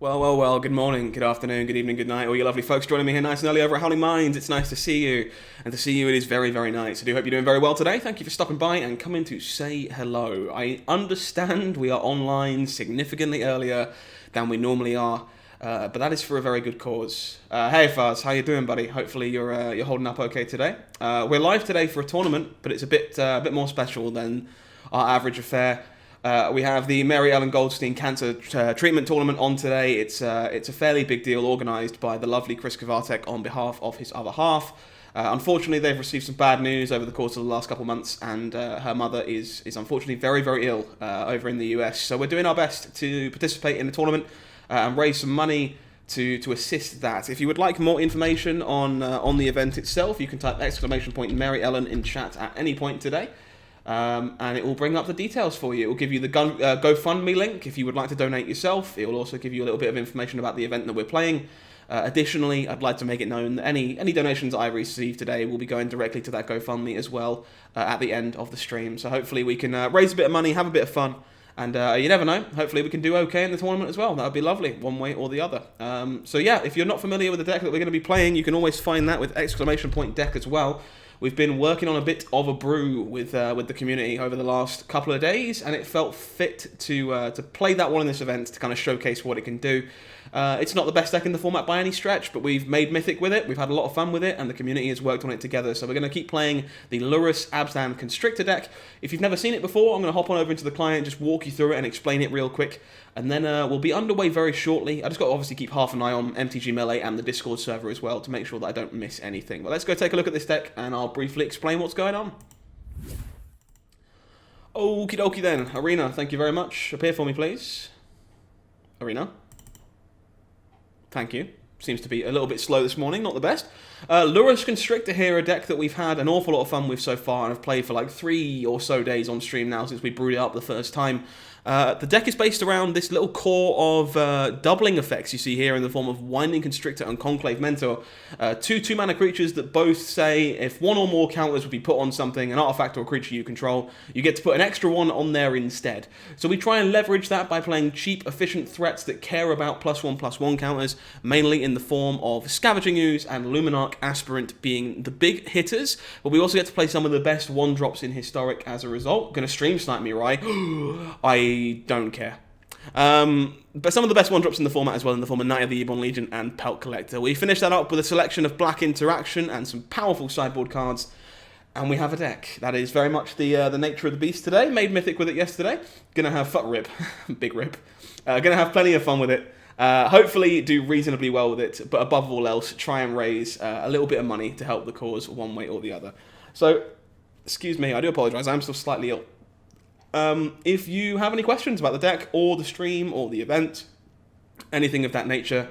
Well, good morning, good afternoon, good evening, good night, all you lovely folks joining me here nice and early over at HowlingMines. It's nice to see you, and to see you it is very, very nice. I do hope you're doing very well today. Thank you for stopping by and coming to say hello. I understand we are online significantly earlier than we normally are, but that is for a very good cause. Hey Fuzz, how you doing, buddy? Hopefully you're holding up okay today. We're live today for a tournament, but it's a bit more special than our average affair. We have the Maryellen Goldstein Cancer Treatment Tournament on today. It's a fairly big deal, organised by the lovely Chris Kovatek on behalf of his other half. Unfortunately, they've received some bad news over the course of the last couple of months, and her mother is unfortunately very, very ill over in the US. So we're doing our best to participate in the tournament and raise some money to assist that. If you would like more information on the event itself, you can type !Mary Ellen in chat at any point today. And it will bring up the details for you. It will give you the GoFundMe link if you would like to donate yourself. It will also give you a little bit of information about the event that we're playing. Additionally, I'd like to make it known that any donations I receive today will be going directly to that GoFundMe as well at the end of the stream. So hopefully we can raise a bit of money, have a bit of fun, and you never know, hopefully we can do okay in the tournament as well. That would be lovely, one way or the other. So yeah, if you're not familiar with the deck that we're going to be playing, you can always find that with !Deck as well. We've been working on a bit of a brew with the community over the last couple of days, and it felt fit to play that one in this event to kind of showcase what it can do. It's not the best deck in the format by any stretch, but we've made Mythic with it, we've had a lot of fun with it, and the community has worked on it together. So we're going to keep playing the Lurrus Abzan Constrictor deck. If you've never seen it before, I'm going to hop on over into the client, just walk you through it and explain it real quick, and then we'll be underway very shortly. I just got to obviously keep half an eye on MTG Melee and the Discord server as well to make sure that I don't miss anything. But let's go take a look at this deck, and I'll briefly explain what's going on. Okie dokie then. Arena, thank you very much. Appear for me, please. Arena. Thank you. Seems to be a little bit slow this morning, not the best. Lurrus Constrictor here, a deck that we've had an awful lot of fun with so far, and have played for like 3 or so days on stream now since we brewed it up the first time. The deck is based around this little core of doubling effects you see here in the form of Winding Constrictor and Conclave Mentor. Two 2-mana creatures that both say if one or more counters would be put on something, an artifact or creature you control, you get to put an extra one on there instead. So we try and leverage that by playing cheap, efficient threats that care about +1/+1 counters, mainly in the form of Scavenging Ooze and Luminarch Aspirant being the big hitters, but we also get to play some of the best 1-drops in Historic as a result. Gonna stream snipe me, right? I don't care. But some of the best 1-drops in the format as well, in the form of Knight of the Ebon Legion and Pelt Collector. We finish that up with a selection of Black Interaction and some powerful sideboard cards, and we have a deck. That is very much the nature of the beast today. Made Mythic with it yesterday. Gonna have rip. Big rip. Gonna have plenty of fun with it. Hopefully do reasonably well with it, but above all else, try and raise a little bit of money to help the cause one way or the other. So, excuse me, I do apologise, I'm still slightly ill. If you have any questions about the deck, or the stream, or the event, anything of that nature,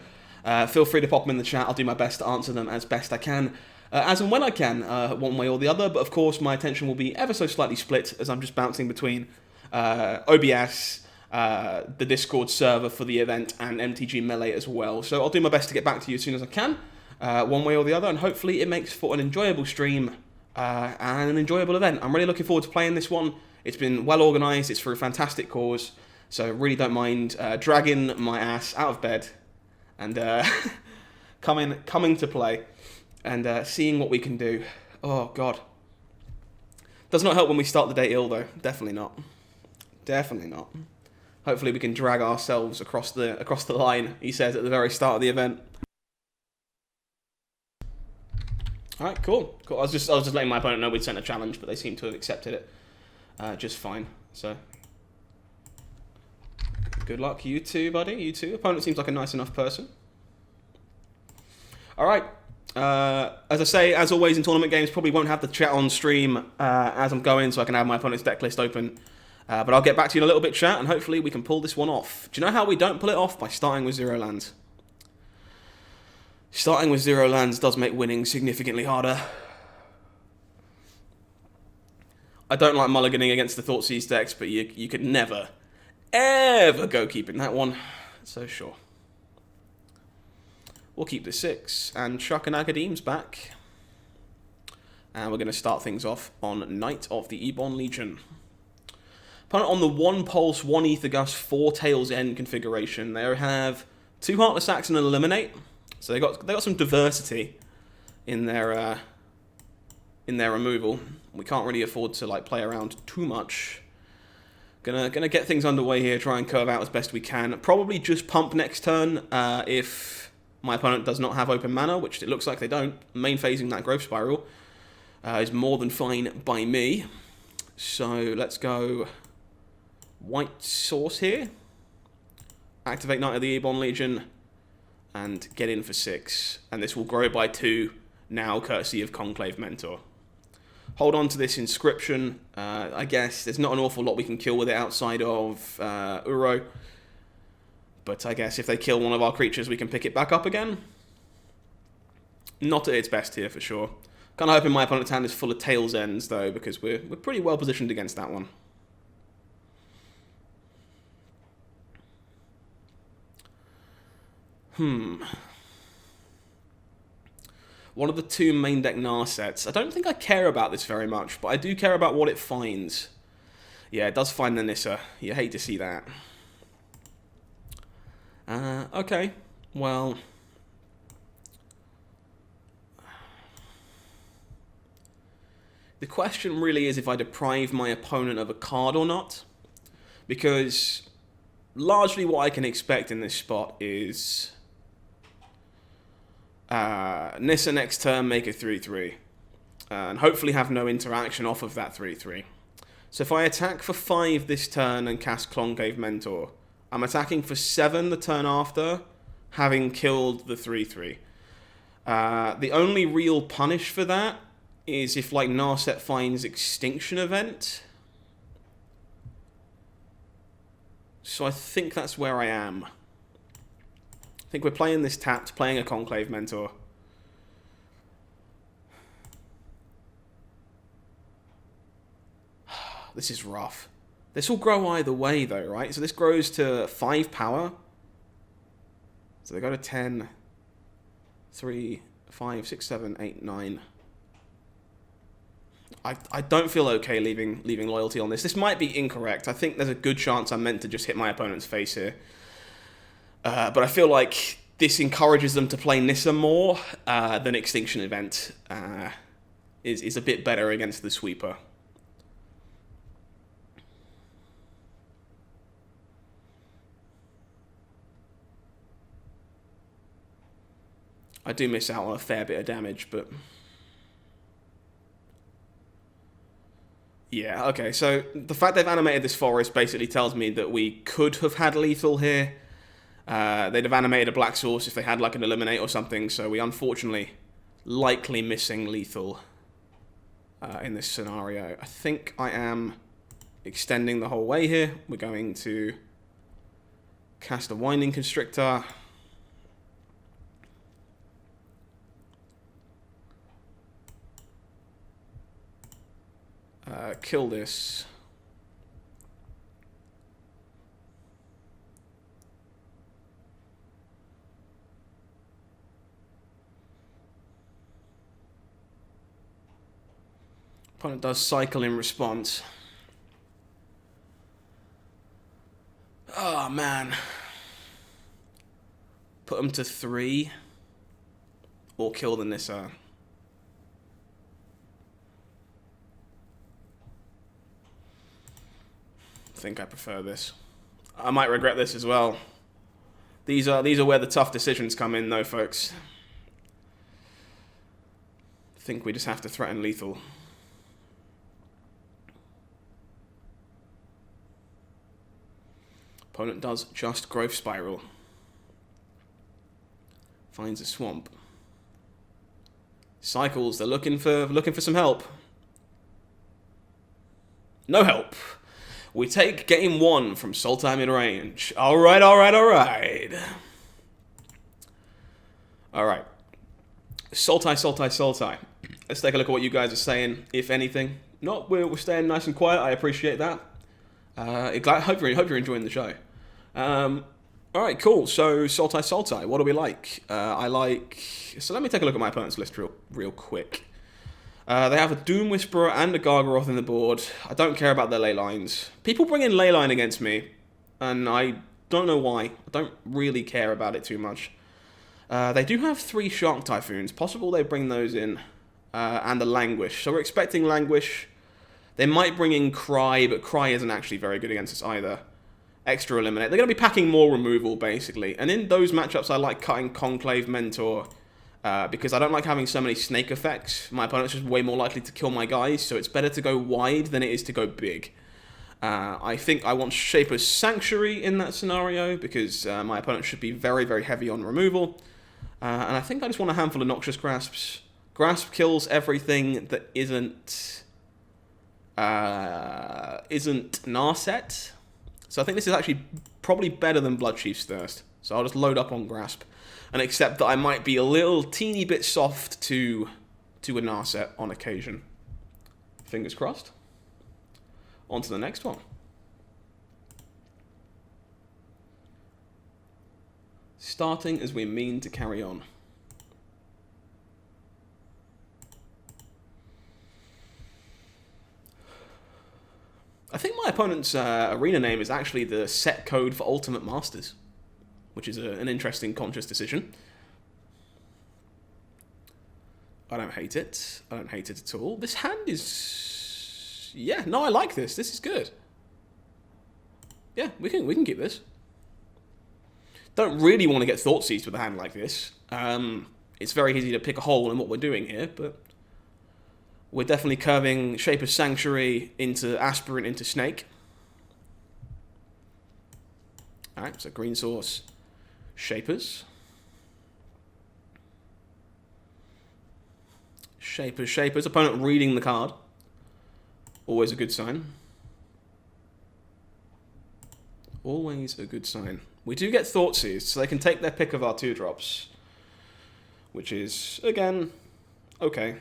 feel free to pop them in the chat. I'll do my best to answer them as best I can, as and when I can, one way or the other, but of course my attention will be ever so slightly split, as I'm just bouncing between OBS, the Discord server for the event, and MTG Melee as well. So I'll do my best to get back to you as soon as I can, one way or the other, and hopefully it makes for an enjoyable stream and an enjoyable event. I'm really looking forward to playing this one. It's been well organised, it's for a fantastic cause, so really don't mind dragging my ass out of bed and coming to play and seeing what we can do. Oh, God. Does not help when we start the day ill, though. Definitely not. Definitely not. Hopefully we can drag ourselves across the line, he says at the very start of the event. Alright, cool. I was just letting my opponent know we'd sent a challenge, but they seem to have accepted it just fine. So good luck, you too, buddy. You too. Opponent seems like a nice enough person. Alright. As I say, as always in tournament games, probably won't have the chat on stream as I'm going, so I can have my opponent's deck list open. But I'll get back to you in a little bit, chat, and hopefully we can pull this one off. Do you know how we don't pull it off? By starting with 0 lands. Starting with 0 lands does make winning significantly harder. I don't like mulliganing against the Thoughtseize decks, but you could never, ever go keeping that one. So sure. We'll keep the 6, and chuck an Akadeem's back. And we're going to start things off on Knight of the Ebon Legion. Opponent on the 1 Pulse, 1 Aether Gust, 4 Tails End configuration. They have 2 Heartless Axe and an Eliminate. So they got some diversity in their removal. We can't really afford to like play around too much. Gonna get things underway here, try and curve out as best we can. Probably just pump next turn if my opponent does not have open mana, which it looks like they don't. Main phasing that Growth Spiral is more than fine by me. So let's go white source here. Activate Knight of the Ebon Legion and get in for 6. And this will grow by 2 now, courtesy of Conclave Mentor. Hold on to this Inscription. I guess there's not an awful lot we can kill with it outside of Uro. But I guess if they kill one of our creatures, we can pick it back up again. Not at its best here, for sure. Kind of hoping my opponent's hand is full of Tail's Ends, though, because we're pretty well positioned against that one. One of the 2 main deck Gnar sets. I don't think I care about this very much, but I do care about what it finds. Yeah, it does find the Nissa. You hate to see that. Okay. Well, the question really is if I deprive my opponent of a card or not. Because largely what I can expect in this spot is Nissa next turn, make a 3/3. And hopefully have no interaction off of that 3/3. So if I attack for 5 this turn and cast Conclave Mentor, I'm attacking for 7 the turn after, having killed the 3/3. The only real punish for that is if like Narset finds Extinction Event. So I think that's where I am. I think we're playing this tapped, playing a Conclave Mentor. This is rough. This will grow either way though, right? So this grows to 5 power. So they go to 10, 3, 5, 6, 7, 8, 9. I don't feel okay leaving loyalty on this. This might be incorrect. I think there's a good chance I'm meant to just hit my opponent's face here. But I feel like this encourages them to play Nissa more than Extinction Event is a bit better against the sweeper. I do miss out on a fair bit of damage, but yeah, okay, so the fact they've animated this forest basically tells me that we could have had lethal here. They'd have animated a black source if they had like an eliminate or something, so we unfortunately likely missing lethal in this scenario. I think I am extending the whole way here. We're going to cast a Winding Constrictor. Kill this. Opponent does cycle in response. Oh man. Put them to 3 or kill the Nissa. I think I prefer this. I might regret this as well. These are where the tough decisions come in though, folks. I think we just have to threaten lethal. Opponent does just Growth Spiral. Finds a swamp. Cycles, they're looking for some help. No help. We take game 1 from Sultai mid-range. Alright. Alright. Sultai. Let's take a look at what you guys are saying, if anything. No, we're staying nice and quiet. I appreciate that. Hope you're enjoying the show. Alright, cool. So, Sultai. What do we like? So let me take a look at my opponent's list real quick. They have a Doom Whisperer and a Gargaroth in the board. I don't care about their ley lines. People bring in Leyline against me, and I Don't know why. I don't really care about it too much. They do have 3 Shark Typhoons. Possible they bring those in. And a Languish. So we're expecting Languish. They might bring in Cry, but Cry isn't actually very good against us either. Extra Eliminate. They're going to be packing more removal, basically. And in those matchups, I like cutting Conclave Mentor. Because I don't like having so many snake effects. My opponent's just way more likely to kill my guys, so it's better to go wide than it is to go big. I think I want Shaper's Sanctuary in that scenario, because my opponent should be very, very heavy on removal. And I think I just want a handful of Noxious Grasps. Grasp kills everything that isn't Narset. So I think this is actually probably better than Bloodchief's Thirst. So I'll just load up on Grasp and accept that I might be a little teeny bit soft to a Narset on occasion. Fingers crossed. On to the next one. Starting as we mean to carry on. I think my opponent's arena name is actually the set code for Ultimate Masters, which is an interesting conscious decision. I don't hate it. I don't hate it at all. This hand is... yeah, no, I like this. This is good. Yeah, we can keep this. Don't really want to get Thought Seized with a hand like this. It's very easy to pick a hole in what we're doing here, but... we're definitely curving Shaper's Sanctuary into Aspirant into Snake. Alright, so green source, Shapers. Shapers. Opponent reading the card. Always a good sign. Always a good sign. We do get Thought Seized, so they can take their pick of our 2-drops. Which is, again, okay.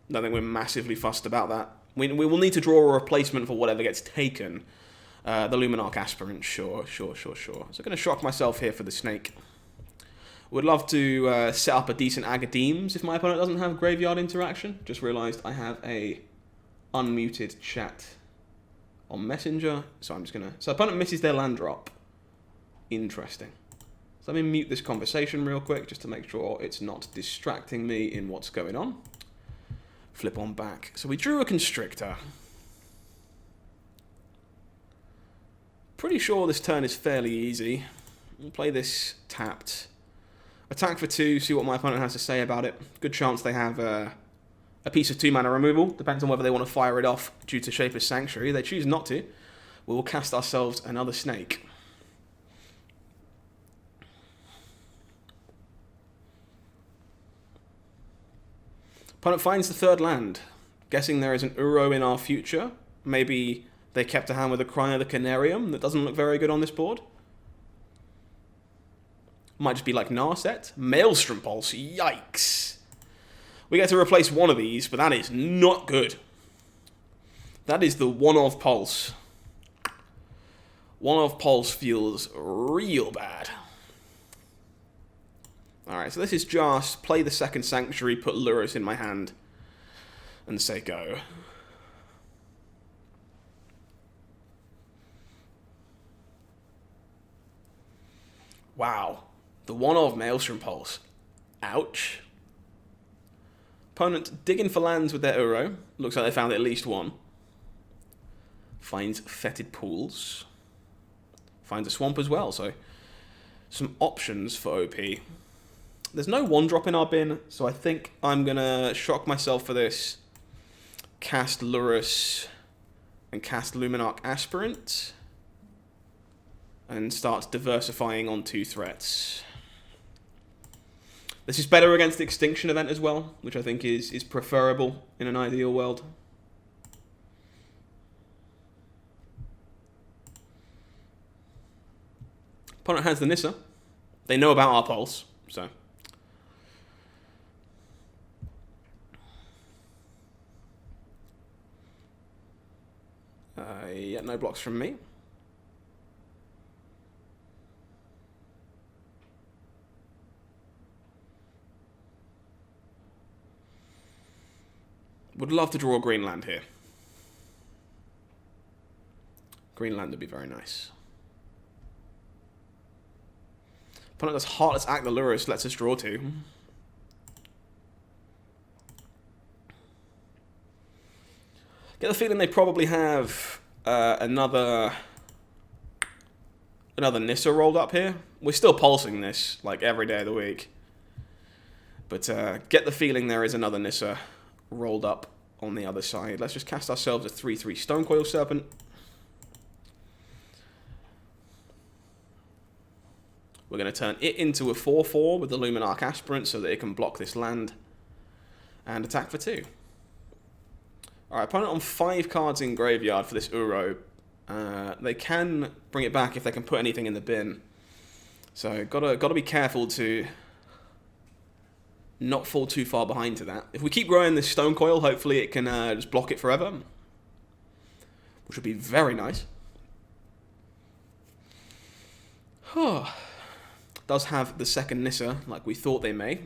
I don't think we're massively fussed about that. We will need to draw a replacement for whatever gets taken. The Luminarch Aspirant, sure. So I'm going to shock myself here for the Snake. Would love to set up a decent Agadeems if my opponent doesn't have Graveyard Interaction. Just realised I have a unmuted chat on Messenger. So I'm just going to... so opponent misses their land drop. Interesting. So let me mute this conversation real quick just to make sure it's not distracting me in what's going on. Flip on back. So we drew a Constrictor. Pretty sure this turn is fairly easy. We'll play this tapped. Attack for 2, see what my opponent has to say about it. Good chance they have a piece of 2-mana removal. Depends on whether they want to fire it off due to Shaper's Sanctuary. They choose not to. We will cast ourselves another Snake. Opponent finds the 3rd land. Guessing there is an Uro in our future. Maybe they kept a hand with a Cry the Canarium that doesn't look very good on this board. Might just be like Narset. Maelstrom Pulse. Yikes. We get to replace one of these, but that is not good. That is the one-of Pulse. One-of Pulse feels real bad. Alright, so this is just play the 2nd Sanctuary, put Lurrus in my hand, and say go. Wow. The one-of Maelstrom Pulse. Ouch. Opponent digging for lands with their Uro. Looks like they found at least one. Finds Fetid Pools. Finds a Swamp as well, so some options for OP. There's no 1-drop in our bin, so I think I'm going to shock myself for this. Cast Lurrus and cast Luminarch Aspirant. And start diversifying on 2 threats. This is better against the Extinction Event as well, which I think is preferable in an ideal world. Opponent has the Nissa. They know about our Pulse, so... yeah, no blocks from me. Would love to draw a green land here. Green land would be very nice. Opponent does Heartless Act, the Lurus lets us draw 2. Get the feeling they probably have another Nissa rolled up here. We're still pulsing this like every day of the week. But get the feeling there is another Nissa rolled up on the other side. Let's just cast ourselves a 3/3 Stonecoil Serpent. We're going to turn it into a 4/4 with the Luminarch Aspirant so that it can block this land and attack for 2. Alright, opponent on 5 cards in graveyard for this Uro. They can bring it back if they can put anything in the bin. So gotta be careful to not fall too far behind to that. If we keep growing this Stonecoil, hopefully it can just block it forever, which would be very nice. Does have the second Nissa, like we thought they may.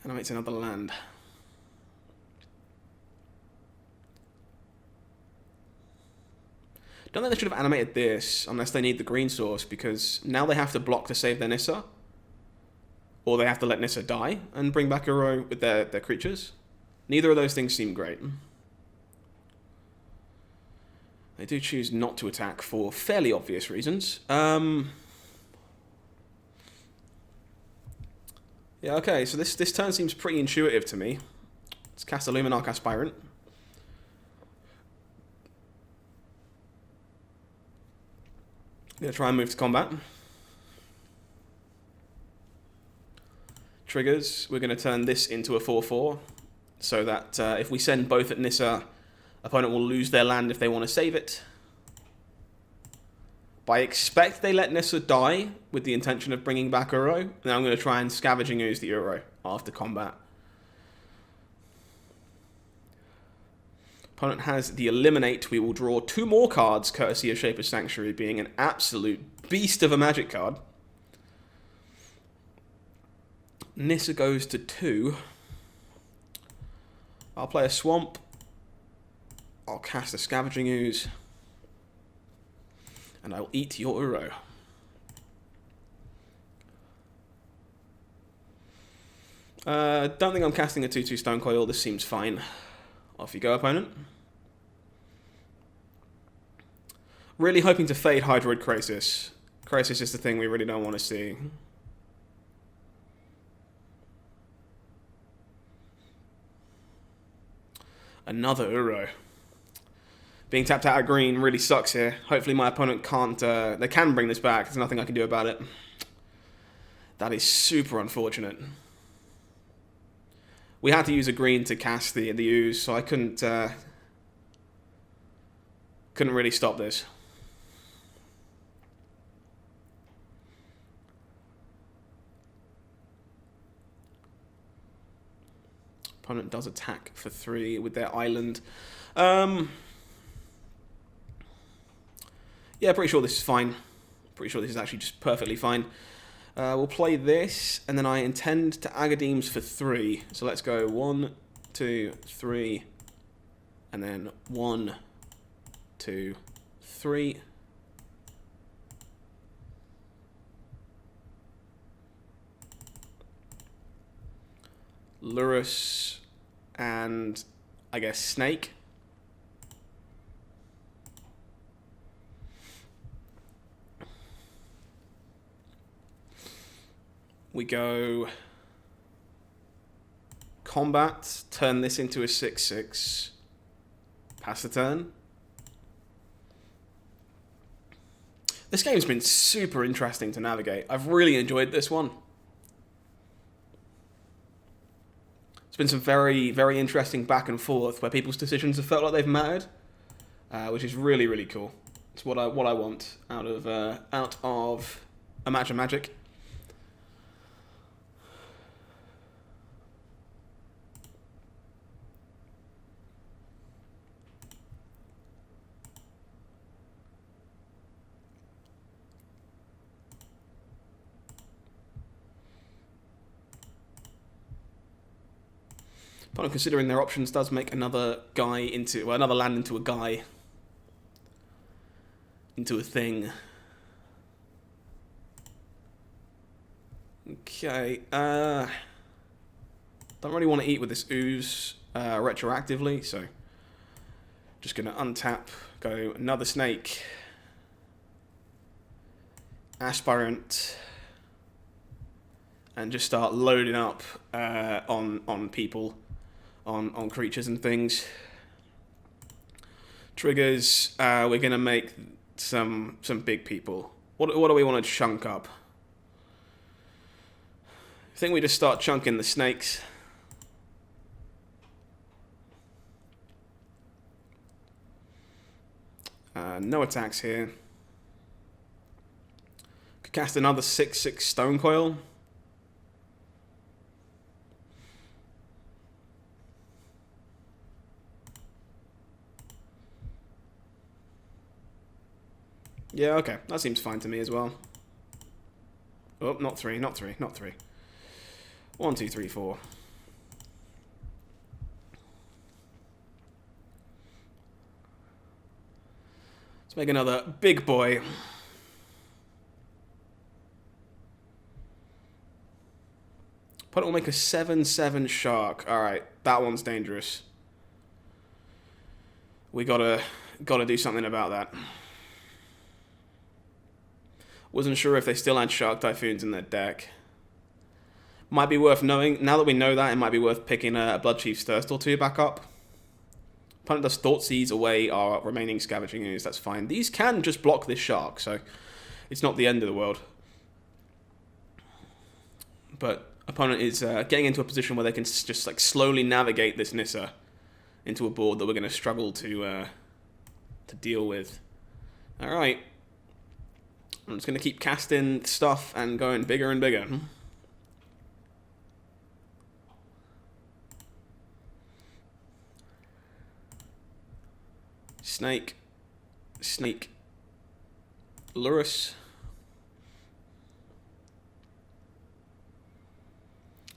Animates another land. Don't think they should have animated this unless they need the green source, because now they have to block to save their Nissa. Or they have to let Nissa die and bring back Uro with their creatures. Neither of those things seem great. They do choose not to attack for fairly obvious reasons. Yeah, okay, so this turn seems pretty intuitive to me. Let's cast a Luminarch Aspirant. Gonna try and move to combat. Triggers, we're gonna turn this into a 4/4, so that if we send both at Nissa, opponent will lose their land if they want to save it. But I expect they let Nissa die with the intention of bringing back Uro. And then I'm going to try and Scavenging Ooze the Uro after combat. Opponent has the Eliminate. We will draw 2 more cards, courtesy of Shaper's Sanctuary, being an absolute beast of a magic card. Nissa goes to 2. I'll play a Swamp. I'll cast a Scavenging Ooze. And I'll eat your Uro. Don't think I'm casting a 2/2 Stonecoil. This seems fine. Off you go, opponent. Really hoping to fade Hydroid Krasis. Krasis is the thing we really don't want to see. Another Uro. Being tapped out of green really sucks here. Hopefully my opponent can't... they can bring this back. There's nothing I can do about it. That is super unfortunate. We had to use a green to cast the ooze, so I couldn't really stop this. Opponent does attack for 3 with their island. Yeah, pretty sure this is fine. Pretty sure this is actually just perfectly fine. We'll play this, and then I intend to Agadeems for 3. So let's go 1, 2, 3, and then 1, 2, 3. Lurus and I guess Snake. We go combat, turn this into a 6/6, pass the turn. This game's been super interesting to navigate. I've really enjoyed this one. It's been some very, very interesting back and forth where people's decisions have felt like they've mattered, which is really, really cool. It's what I want out of a match of Magic. But considering their options does make another guy into, well, another land into a guy. into a thing. Okay, don't really want to eat with this ooze retroactively, so just gonna untap, go another snake, aspirant, and just start loading up on people, on creatures and things. Triggers, we're gonna make some big people. What do we want to chunk up? I think we just start chunking the snakes. No attacks here. Could cast another 6/6 stone coil. Yeah, okay. That seems fine to me as well. Oh, not three, not three, not three. 1, 2, 3, 4. Let's make another big boy. Opponent will make a 7/7 shark. Alright, that one's dangerous. We gotta do something about that. Wasn't sure if they still had Shark Typhoons in their deck. Might be worth knowing. Now that we know that, it might be worth picking a Bloodchief's Thirst or two back up. Opponent does Thoughtseize away our remaining Scavenging Ooze. That's fine. These can just block this Shark, so it's not the end of the world. But opponent is getting into a position where they can just like slowly navigate this Nissa into a board that we're going to struggle to deal with. All right. I'm just going to keep casting stuff and going bigger and bigger. Snake. Snake. Lurus.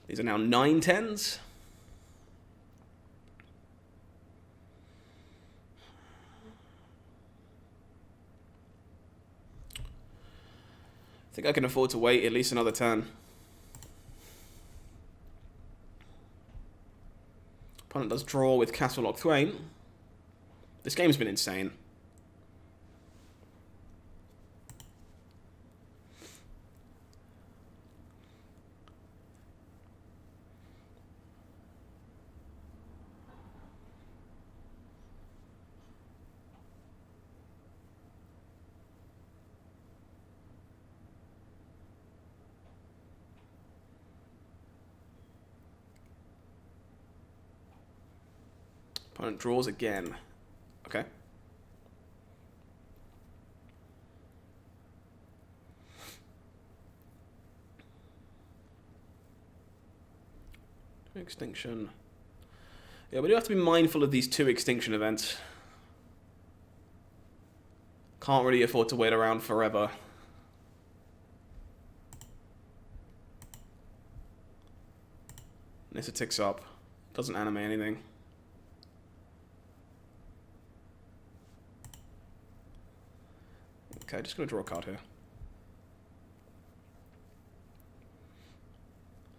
These are now 9/10s. I think I can afford to wait at least another turn. Opponent does draw with Castle Lock Thwain. This game's been insane. Opponent draws again. Okay. Extinction. Yeah, we do have to be mindful of these 2 extinction events. Can't really afford to wait around forever. Nissa ticks up. Doesn't animate anything. Okay, just gonna draw a card here.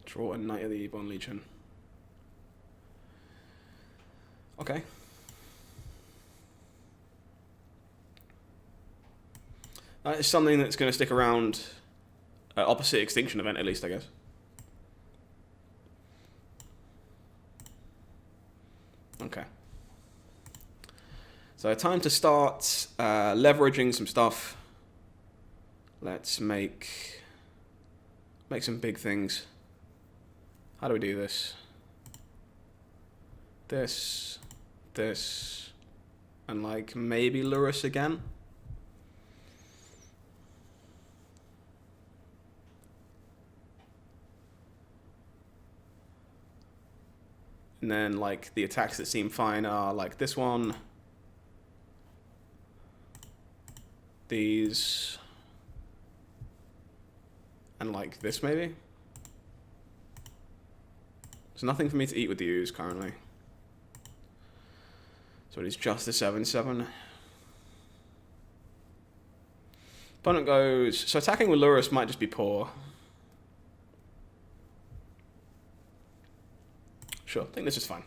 Draw a Knight of the Ebon Legion. Okay. That is something that's going to stick around. Opposite extinction event, at least, I guess. Okay. So time to start leveraging some stuff. Let's make some big things. How do we do this? This, and like maybe Lurus again. And then like the attacks that seem fine are like this one, these, and like this maybe. There's nothing for me to eat with the ooze currently. So it is just a 7/7. Opponent goes... So attacking with Lurrus might just be poor. Sure, I think this is fine.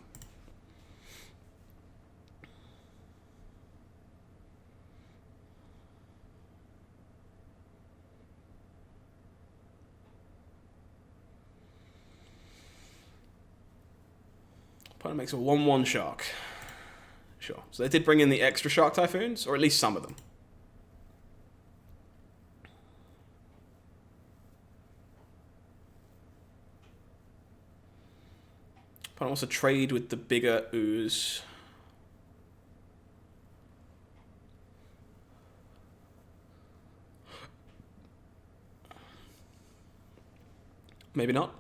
Opponent makes a 1/1 shark. Sure. So they did bring in the extra Shark Typhoons, or at least some of them. Opponent wants to trade with the bigger ooze. Maybe not.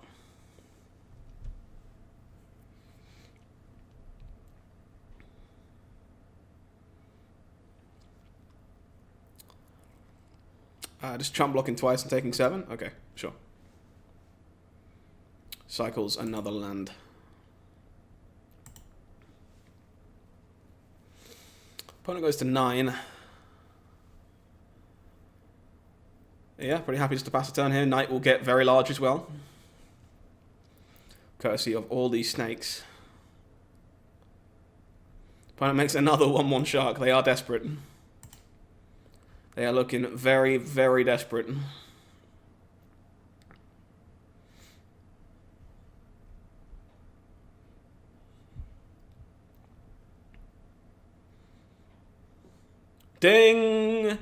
Just chump blocking twice and taking 7? Okay, sure. Cycles another land. Opponent goes to 9. Yeah, pretty happy just to pass a turn here. Knight will get very large as well. Courtesy of all these snakes. Opponent makes another 1/1 shark. They are desperate. They are looking very, very desperate. Ding!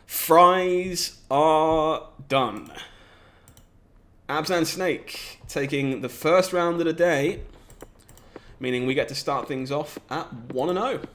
Fries are done. Abzan Snake taking the first round of the day, meaning we get to start things off at 1-0.